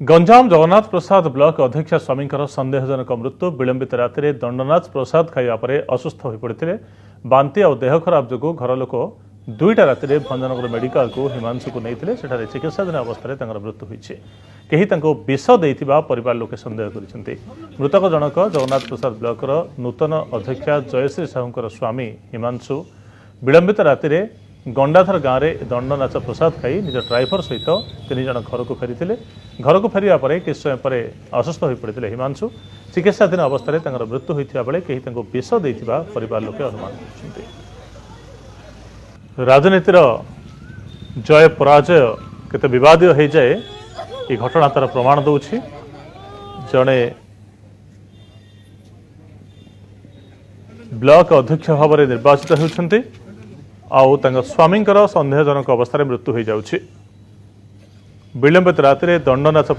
गंजाम जगन्नाथ प्रसाद block अध्यक्ष स्वामी संदेहजनक मृत्यु विलंबित राति में दंडनाथ प्रसाद खाइबा असुस्थ हो पड़ते बांती और देह खराब जो घर लोक दुईटा राति में भंजनगर मेडिकल को हिमांशु को नहीं सेठारे चिकित्साधीन अवस्था मृत्यु होती कहीं विष देइथिबा परिवार लोके संदेह कर मृतक जनक जगन्नाथ प्रसाद ब्लॉकर नूतन अध्यक्षा जयश्री साहूकर स्वामी हिमांशु विलंबित राति में गंडाधर गाँव में दंडनाच प्रसाद खाई निज ड्राइवर सहित तीन जन घर को फेरी घर को फेरिया किछ समय पर असुस्थ हो पड़ते हिमांशु चिकित्साधीन अवस्था मृत्यु होता बेले कहीं विष देइथिबा परिवार लोके अनुमान करछन्ते। राजनीतिर जय पराजय केते विवादीय हो जाए ये घटना तार प्रमाण दौछि जड़े ब्लॉक अध्यक्ष भाव में निर्वाचित होती स्वामी संदेहजनक अवस्था मृत्यु हो जाउछि। विलंबित राति में दंडनाच